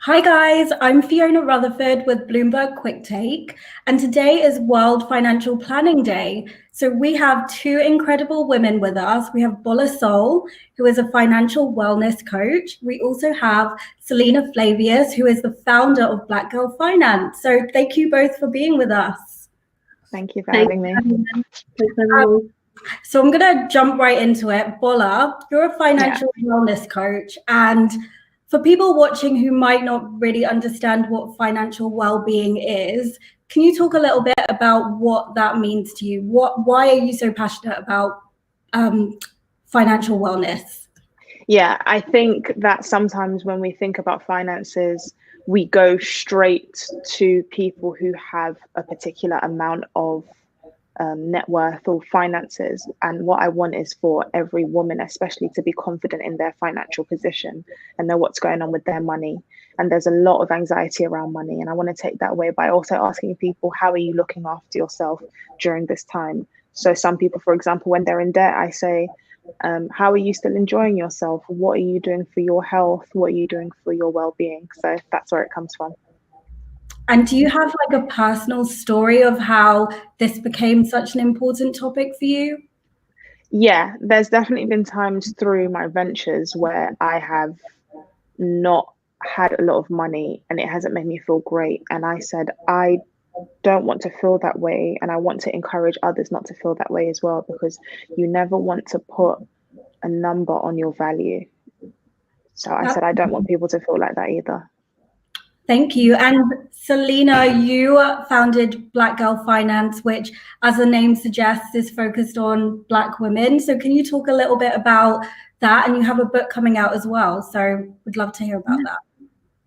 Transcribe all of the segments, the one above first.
Hi guys, I'm Fiona Rutherford with Bloomberg QuickTake, and today is World Financial Planning Day. So we have two incredible women with us. We have Bola, who is a financial wellness coach. We also have Selina Flavius, who is the founder of Black Girl Finance. So thank you both for being with us. Thank you for having me. So I'm going to jump right into it. Bola, you're a financial wellness coach, and for people watching who might not really understand what financial well-being is, can you talk a little bit about what that means to you? Why are you so passionate about financial wellness? Yeah, I think that sometimes when we think about finances, we go straight to people who have a particular amount of net worth or finances. And what I want is for every woman, especially, to be confident in their financial position and know what's going on with their money. And there's a lot of anxiety around money. And I want to take that away by also asking people, how are you looking after yourself during this time? So some people, for example, when they're in debt, I say, how are you still enjoying yourself? What are you doing for your health? What are you doing for your well-being? So that's where it comes from. And do you have like a personal story of how this became such an important topic for you? Yeah, there's definitely been times through my ventures where I have not had a lot of money and it hasn't made me feel great. And I said, I don't want to feel that way. And I want to encourage others not to feel that way as well, because you never want to put a number on your value. So I said, I don't want people to feel like that either. Thank you. And Selina, you founded Black Girl Finance, which, as the name suggests, is focused on Black women. So can you talk a little bit about that? And you have a book coming out as well. So we'd love to hear about that.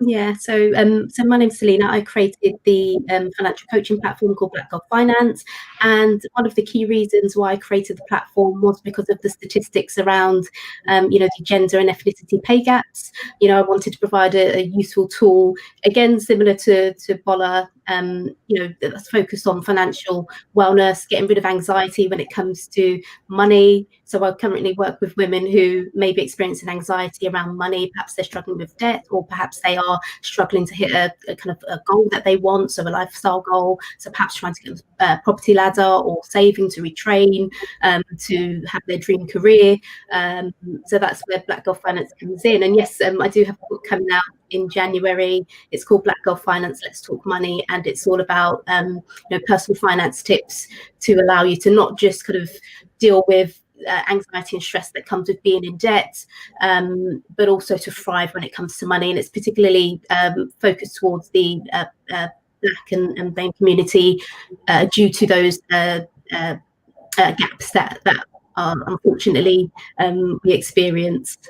Yeah, so my name's Selina. I created the financial coaching platform called Black Girl Finance, and one of the key reasons why I created the platform was because of the statistics around, the gender and ethnicity pay gaps. I wanted to provide a useful tool, again similar to Bola, that's focused on financial wellness, getting rid of anxiety when it comes to money. So I currently work with women who may be experiencing anxiety around money. Perhaps they're struggling with debt, or perhaps they are struggling to hit a kind of a goal that they want, so a lifestyle goal. So perhaps trying to get a property ladder, or saving to retrain, to have their dream career. So that's where Black Girl Finance comes in. And yes, I do have a book coming out in January. It's called Black Girl Finance, Let's Talk Money, and it's all about personal finance tips to allow you to not just kind of deal with anxiety and stress that comes with being in debt, but also to thrive when it comes to money. And it's particularly focused towards the Black and BAME community due to those gaps that unfortunately we experienced.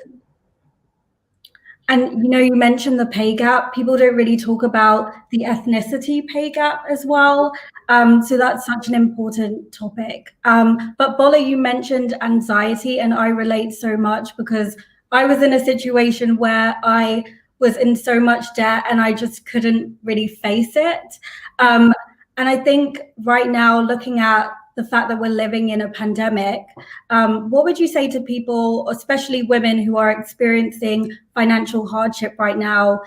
And, you mentioned the pay gap. People don't really talk about the ethnicity pay gap as well. So that's such an important topic. But Bola, you mentioned anxiety, and I relate so much because I was in a situation where I was in so much debt and I just couldn't really face it. And I think right now, looking at the fact that we're living in a pandemic, what would you say to people, especially women who are experiencing financial hardship right now,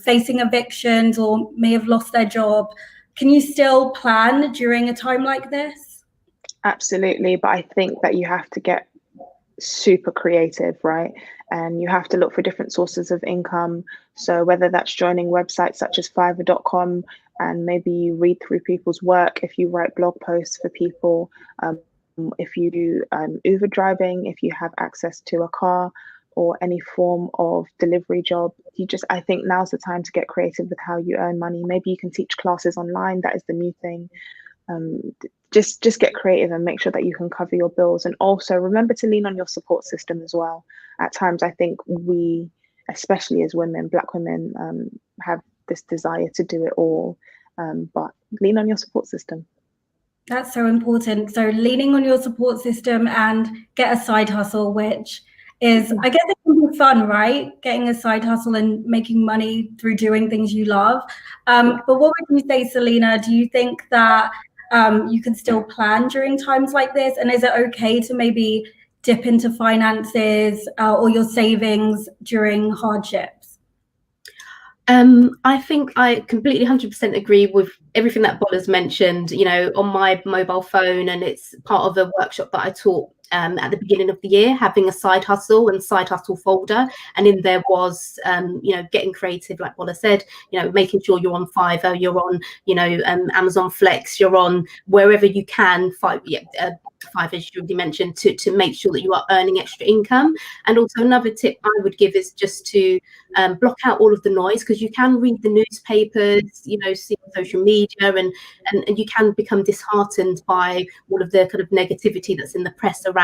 facing evictions or may have lost their job? Can you still plan during a time like this? Absolutely. But I think that you have to get super creative, right? And you have to look for different sources of income. So whether that's joining websites such as Fiverr.com, and maybe you read through people's work, if you write blog posts for people, if you do Uber driving, if you have access to a car or any form of delivery job, I think now's the time to get creative with how you earn money. Maybe you can teach classes online. That is the new thing. Just get creative and make sure that you can cover your bills. And also remember to lean on your support system as well. At times, I think we, especially as women, Black women, have this desire to do it all, but lean on your support system. That's so important. So leaning on your support system and get a side hustle, which is, I guess, it can be fun, right? Getting a side hustle and making money through doing things you love. But what would you say, Selina? Do you think that you can still plan during times like this? And is it okay to maybe dip into finances or your savings during hardships? I think I completely 100% agree with everything that Bola's mentioned, on my mobile phone, and it's part of a workshop that I taught at the beginning of the year, having a side hustle and side hustle folder. And in there was, getting creative, like Bola said, making sure you're on Fiverr, you're on, Amazon Flex, you're on wherever you can, Fiverr, as you already mentioned, to make sure that you are earning extra income. And also another tip I would give is just to block out all of the noise, because you can read the newspapers, see social media, and you can become disheartened by all of the kind of negativity that's in the press around,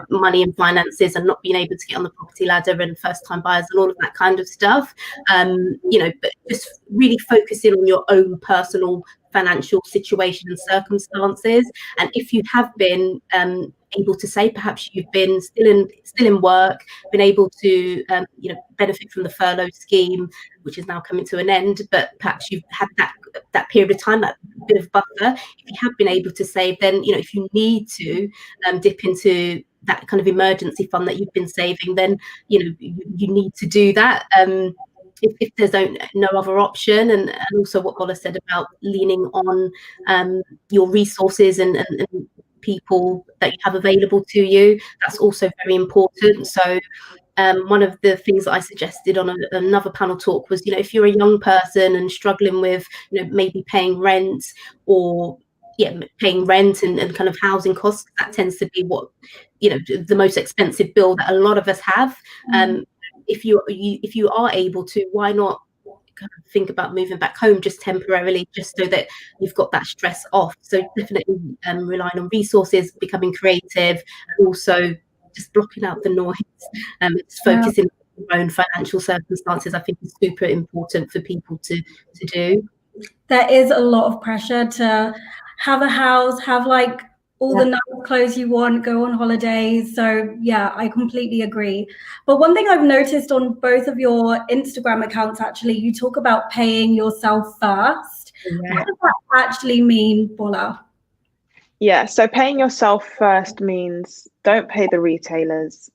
money and finances and not being able to get on the property ladder and first time buyers and all of that kind of stuff. But just really focusing on your own personal financial situation and circumstances. And if you have been able to say, perhaps you've been still in work, been able to benefit from the furlough scheme, which is now coming to an end, but perhaps you've had that period of time, that bit of buffer. If you have been able to save, then if you need to dip into that kind of emergency fund that you've been saving, then you need to do that. If there's no other option, and also what Bola said about leaning on your resources and people that you have available to you, that's also very important. So one of the things that I suggested on another panel talk was, if you're a young person and struggling with, maybe paying rent and kind of housing costs, that tends to be what, the most expensive bill that a lot of us have. If you are able to, why not kind of think about moving back home just temporarily, just so that you've got that stress off? So definitely relying on resources, becoming creative, and also just blocking out the noise, just focusing on your own financial circumstances, I think is super important for people to do. There is a lot of pressure to have a house, have like all the nice clothes you want, go on holidays. So yeah, I completely agree. But one thing I've noticed on both of your Instagram accounts, actually, you talk about paying yourself first. Yeah. What does that actually mean, Bola? Yeah, so paying yourself first means don't pay the retailers,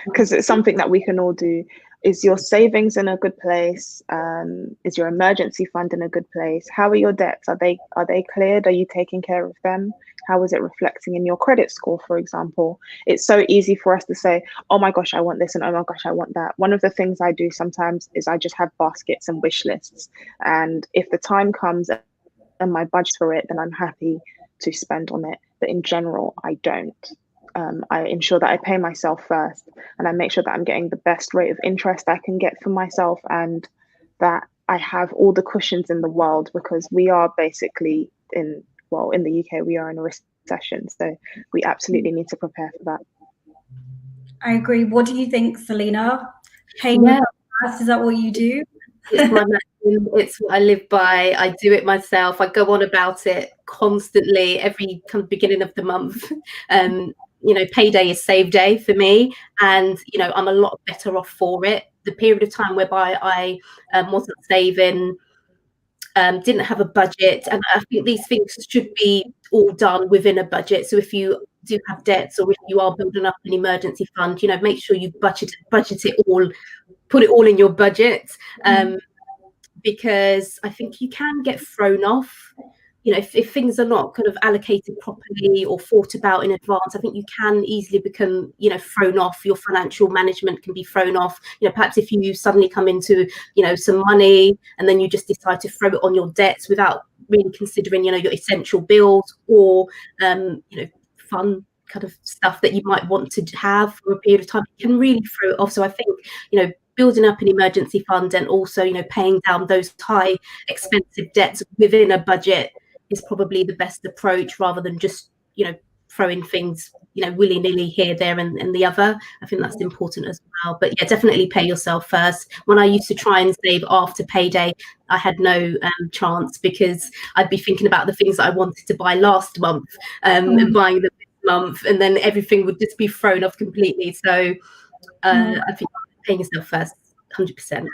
because it's something that we can all do. Is your savings in a good place? Is your emergency fund in a good place? How are your debts? Are they cleared? Are you taking care of them? How is it reflecting in your credit score, for example? It's so easy for us to say, oh my gosh, I want this, and oh my gosh, I want that. One of the things I do sometimes is I just have baskets and wish lists. And if the time comes and my budget for it, then I'm happy to spend on it. But in general, I don't. I ensure that I pay myself first, and I make sure that I'm getting the best rate of interest I can get for myself, and that I have all the cushions in the world, because we are basically in the UK, we are in a recession. So we absolutely need to prepare for that. I agree. What do you think, Selina? Paying yourself first, is that what you do? It's my maxim. It's what I live by. I do it myself. I go on about it constantly every kind of beginning of the month. Payday is save day for me, and I'm a lot better off for it. The period of time whereby I wasn't saving, didn't have a budget, and I think these things should be all done within a budget. So if you do have debts, or if you are building up an emergency fund, make sure you budget it all, put it all in your budget, because I think you can get thrown off. If things are not kind of allocated properly or thought about in advance, I think you can easily become, thrown off. Your financial management can be thrown off. Perhaps if you suddenly come into, some money, and then you just decide to throw it on your debts without really considering, your essential bills, or, fun kind of stuff that you might want to have for a period of time, it can really throw it off. So I think, building up an emergency fund, and also, paying down those high expensive debts within a budget is probably the best approach, rather than just, throwing things, willy-nilly here, there, and the other. I think that's important as well. But yeah, definitely pay yourself first. When I used to try and save after payday, I had no chance, because I'd be thinking about the things that I wanted to buy last month, and buying them this month, and then everything would just be thrown off completely. So I think paying yourself first, 100%.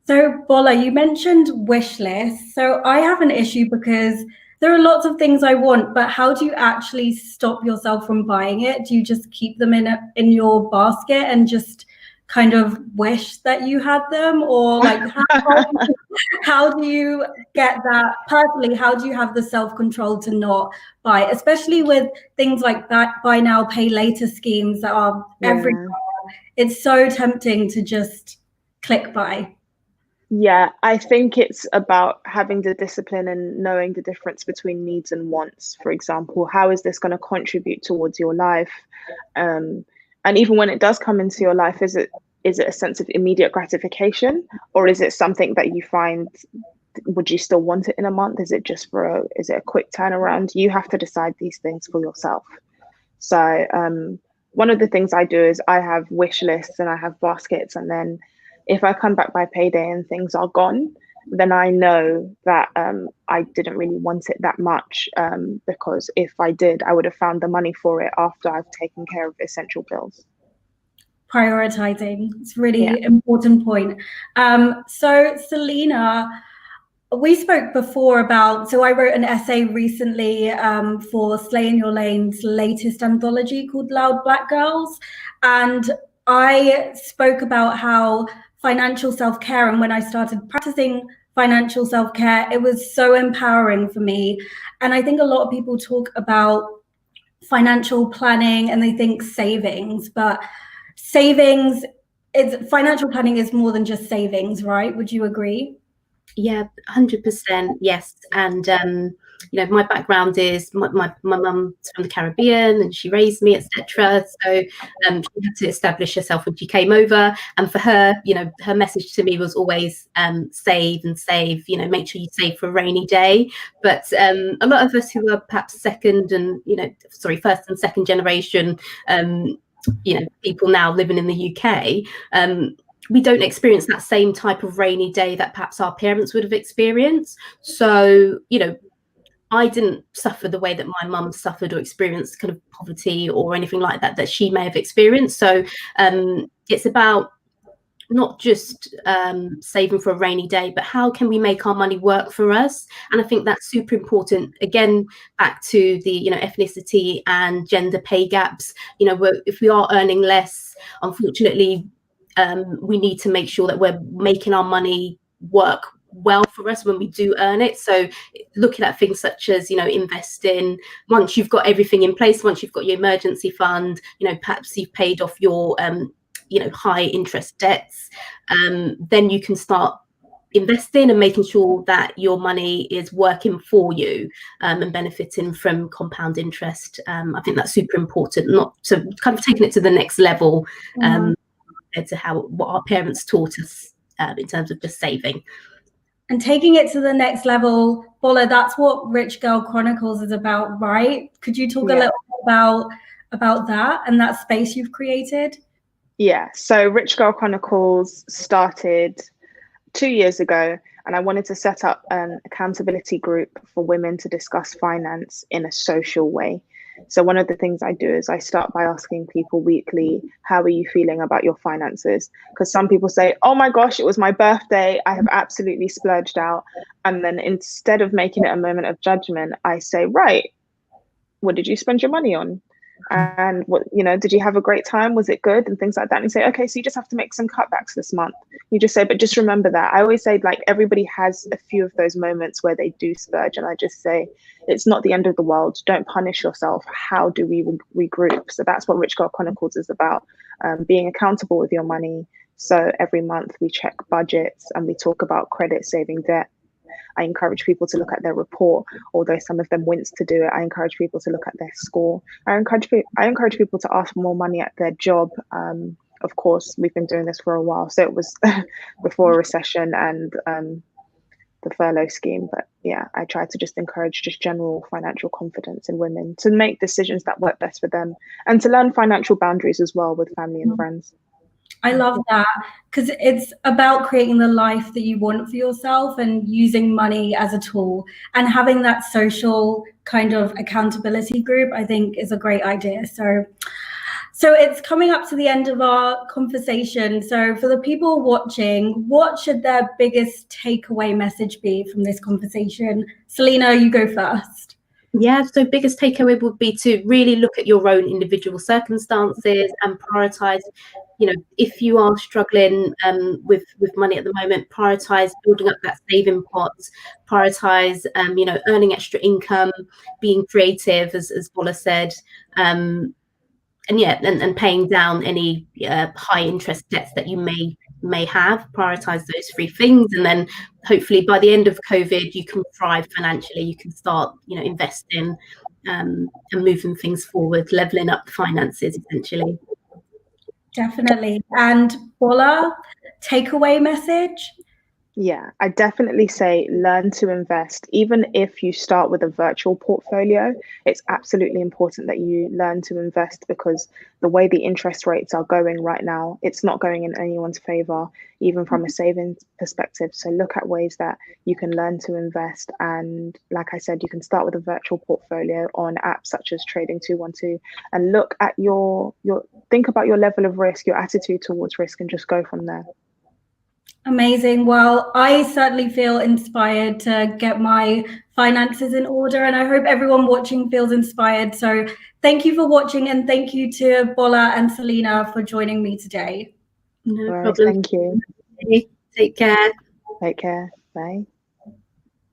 So Bola, you mentioned wish lists. So I have an issue, because there are lots of things I want, but how do you actually stop yourself from buying it? Do you just keep them in your basket and just kind of wish that you had them, or like how do you get that personally? How do you have the self-control to not buy, especially with things like that buy now, pay later schemes that are everywhere? It's so tempting to just click buy. Yeah, I think it's about having the discipline and knowing the difference between needs and wants. For example, how is this going to contribute towards your life? And even when it does come into your life, is it a sense of immediate gratification, or is it something that you find, would you still want it in a month? Is it just is it a quick turnaround? You have to decide these things for yourself. So one of the things I do is I have wish lists and I have baskets, and then if I come back by payday and things are gone, then I know that I didn't really want it that much, because if I did, I would have found the money for it after I've taken care of essential bills. Prioritizing, it's really important point. So Selina, we spoke before about, so I wrote an essay recently for Slay in Your Lane's latest anthology called Loud Black Girls, and I spoke about how financial self-care, and when I started practicing financial self-care, it was so empowering for me. And I think a lot of people talk about financial planning and they think savings, but financial planning is more than just savings, right? Would you agree? Yeah, 100%. Yes. And, my background is my mum's from the Caribbean and she raised me, etc. So she had to establish herself when she came over. And for her, her message to me was always save and save, make sure you save for a rainy day. But a lot of us who are perhaps first and second generation, people now living in the UK, we don't experience that same type of rainy day that perhaps our parents would have experienced. So, I didn't suffer the way that my mum suffered or experienced kind of poverty or anything like that she may have experienced. So it's about not just saving for a rainy day, but how can we make our money work for us? And I think that's super important. Again, back to the ethnicity and gender pay gaps. If we are earning less, unfortunately, we need to make sure that we're making our money work well for us when we do earn it. So looking at things such as investing, once you've got everything in place, once you've got your emergency fund, perhaps you've paid off your high interest debts, then you can start investing and making sure that your money is working for you and benefiting from compound interest. I think that's super important, not to kind of taking it to the next level compared to what our parents taught us in terms of just saving. And taking it to the next level, Bola, that's what Rich Girl Chronicles is about, right? Could you talk a little bit about that and that space you've created? Yeah, so Rich Girl Chronicles started 2 years ago, and I wanted to set up an accountability group for women to discuss finance in a social way. So one of the things I do is I start by asking people weekly, how are you feeling about your finances? Because some people say, oh my gosh, it was my birthday, I have absolutely splurged out. And then instead of making it a moment of judgment, I say, right, what did you spend your money on? And what, did you have a great time? Was it good? And things like that. And you say, okay, so you just have to make some cutbacks this month. You just say, but just remember that. I always say, like, everybody has a few of those moments where they do splurge. And I just say, it's not the end of the world. Don't punish yourself. How do we regroup? So that's what Rich Girl Chronicles is about, being accountable with your money. So every month we check budgets and we talk about credit, saving, debt. I encourage people to look at their report, although some of them wince to do it. I encourage people to look at their score. I encourage people to ask for more money at their job. Of course, we've been doing this for a while, so it was before a recession and the furlough scheme. But yeah, I try to just encourage just general financial confidence in women to make decisions that work best for them and to learn financial boundaries as well with family and friends. I love that, because it's about creating the life that you want for yourself and using money as a tool, and having that social kind of accountability group, I think, is a great idea. So it's coming up to the end of our conversation. So for the people watching, what should their biggest takeaway message be from this conversation? Selina, you go first. Yeah, so biggest takeaway would be to really look at your own individual circumstances and prioritize you know, if you are struggling with money at the moment, prioritize building up that saving pot, prioritize you know, earning extra income, being creative, as Bola said, and yeah, and paying down any high interest debts that you may have. Prioritize those three things, and then hopefully by the end of COVID, you can thrive financially. You can start, you know, investing and moving things forward, leveling up the finances essentially. Definitely. And Bola, takeaway message? Yeah, I definitely say learn to invest. Even if you start with a virtual portfolio, it's absolutely important that you learn to invest, because the way the interest rates are going right now, it's not going in anyone's favor, even from a savings perspective. So look at ways that you can learn to invest. And like I said, you can start with a virtual portfolio on apps such as Trading 212, and look at think about your level of risk, your attitude towards risk, and just go from there. Amazing. Well, I certainly feel inspired to get my finances in order, and I hope everyone watching feels inspired. So thank you for watching, and thank you to Bola and Selina for joining me today. No All right, problem. thank you. Take care. Take care. Bye.